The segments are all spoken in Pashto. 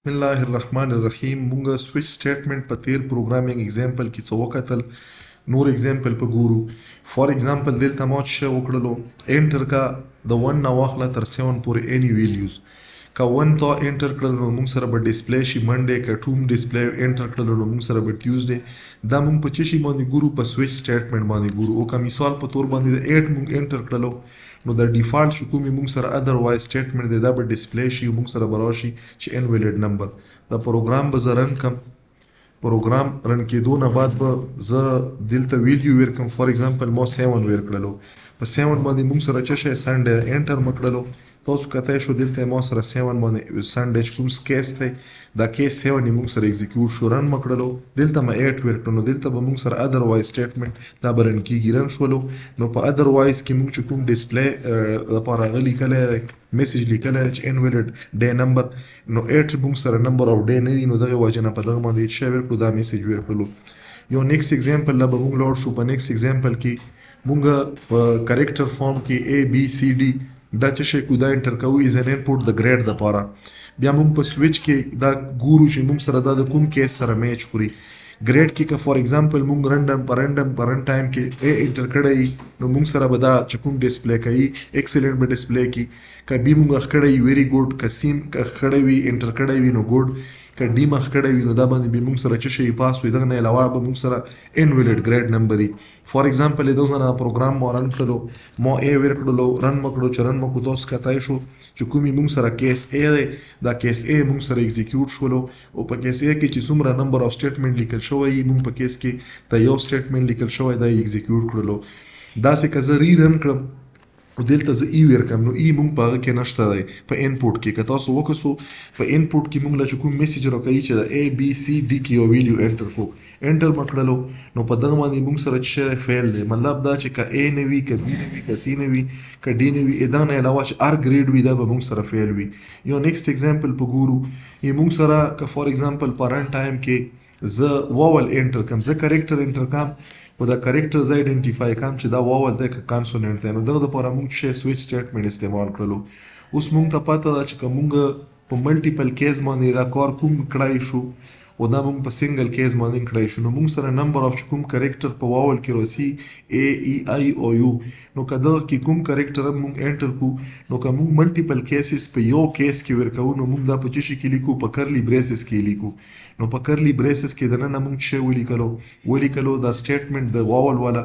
بسم الله الرحمن الرحیم مونږ سویچ سټیټمنټ په تیر پروګرامینګ اگزامپل کې څه وکتل نور اگزامپل په ګورو فار اگزامپل دلته ما څه وکړلو انټر کا د 1 نه واخله تر 7 پورې اني ویلیوز که 1 ته انټر کړل نو موږ سره به ډسپلی شي منډه که 2 ډسپلی انټر کړل نو موږ سره به ټیوزډے دا موږ په چی باندې ګورو په سویچ سټیټمنټ باندې ګورو او که مثال په تور باندې د 8 موږ انټر کړلو نو د ډیفالت شو کومې موږ سره ادروایز سټیټمنټ دی دا به ډسپلی شي موږ سره به راشي چې انویلډ نمبر دا پروګرام به زه رن کم پروګرام رن کېدو نه بعد به زه دلته ویلیو ورکم فار ایگزامپل ما 7 ور کړلو په 7 باندې موږ سره څه شی سنډ انټر مکړلو تاسو کته شو دلته ما سره 7 باندې سنډ کوم کیس ته دا کیس 7 موږ سره ایگزیکیوټ شو رن مکړلو دلته ما 8 ور کړنو دلته به موږ سره ادروایز سټیټمنټ دا برن کیږي رن شولو نو په ادروایز کې موږ کوم ډسپلی لپاره غلي کله میسج لیکل چې انویلډ ډے نمبر نو 8 موږ سره نمبر او ډے نه دي نو دغه وجه نه په دغه باندې چې ورکړو دا میسج ورکړلو یو نیکسټ ایگزامپل لا به موږ لوړ شو په نیکسټ ایگزامپل کې موږ په کریکټر فارم کې A B C D دا چې شي کو دا انټر کوو از ان انپوټ د ګریډ لپاره بیا موږ په سویچ کې دا ګورو چې موږ سره دا د کوم کیس سره میچ خوري ګریډ کې که فار ایگزامپل موږ رن ټایم کې A انټر کړی نو موږ سره به دا چې کوم ډسپلی کوي ایکسلنٹ به ډسپلی کی که B موږ کړی ویری ګډ که C کړی وي انټر کړی وي نو ګډ که D مخ کړی وي نو دا باندې به موږ سره چې شي پاس وي دغه نه علاوه به موږ سره انویلډ ګریډ نمبر فار ایگزامپل دا نه پروګرام مو رن کړلو مو A ور کړلو رن مکړو چرن مکو تاسو کتای شو چې کومي موږ سره کیس A دی دا کیس A موږ سره ایگزیکیوټ شولو او په کیس A کې چې څومره نمبر اف سټیټمنټ لیکل شوی موږ په کیس کې دا یو سټیټمنټ لیکل شوی دا ایگزیکیوټ کړلو دا څه که زه ری رن کړم او دلته زه ای ورکم نو ای موږ په هغه کې نشته دی په انپوټ کې که تاسو وکړو په انپوټ کې موږ له چې کوم میسج راکوي چې د A B C D کې یو ویلیو انټر کو انټر مکړلو نو په دغه باندې موږ سره چې فیل دی مطلب دا چې که A نه وي که B نه وي که C نه وي که D نه وي دا نه علاوه چې هر ګریډ وي دا به موږ سره فیل وي یو نیکسټ ایگزامپل په ګورو موږ سره که فار ایگزامپل په رن ټایم کې زه واول انټر کم زه کریکټر انټر کم او دا کریکټر زه آیډنټیفای کم چې دا واول دی که کانسوننټ دی نو دغه دپاره موږ چې سویچ سټیټمنټ استعمال کړلو اوس موږ ته پته ده چې که موږ په ملټیپل کیس باندې دا کار کوم کړی شو او دا موږ په سنګل کیس باندې کړی شو نو موږ سره نمبر اف کوم کریکټر په واول کې راسي A E I O U نو که دغه کې کوم کریکټر هم موږ انټر کو نو که موږ ملټیپل کیسز په یو کیس کې ورکوو نو موږ دا په څه شي کې لیکو په کرلی بریسز کې لیکو نو په کرلی بریسز کې دننه موږ څه ولیکلو دا سټیټمنټ د واول والا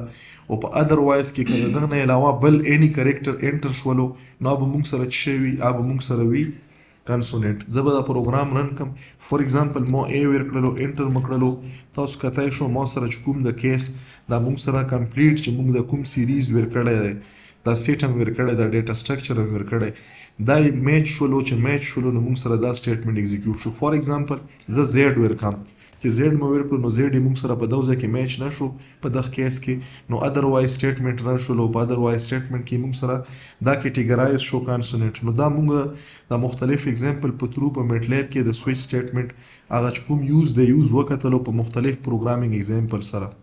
او په ادروایز کې که دغه نه علاوه بل اني کریکټر انټر شولو نو به موږ سره څه وي به موږ سره وي کانسوننټ زه به دا پروګرام رن کم فار ایگزامپل ما A ور کړلو انټر مکړلو تاسو کتای شو ما سره چې کوم د کیس دا موږ سره کمپلیټ چې موږ د کوم سیریز ور کړی دی دا سیټ هم ور کړی دا ډیټا سټرکچر هم ور کړی دا میچ شولو چې میچ شولو نو موږ سره دا سټیټمنټ ایگزیکیوټ شو فار ایگزامپل زه Z ور کم چې Z مو ور کړو نو Z موږ سره په دوزه کې میچ نشو په دغه کیس کې نو ادروایز سټیټمنټ رن شولو په ادروایز سټیټمنټ کې موږ سره دا کیټیګرایز شو کانسوننټ نو دا موږ دا مختلف ایگزامپل په ترو په میټلیب کې د سویچ سټیټمنټ هغه کوم یوز د یوز وکتلو په مختلف پروګرامینګ ایگزامپل سره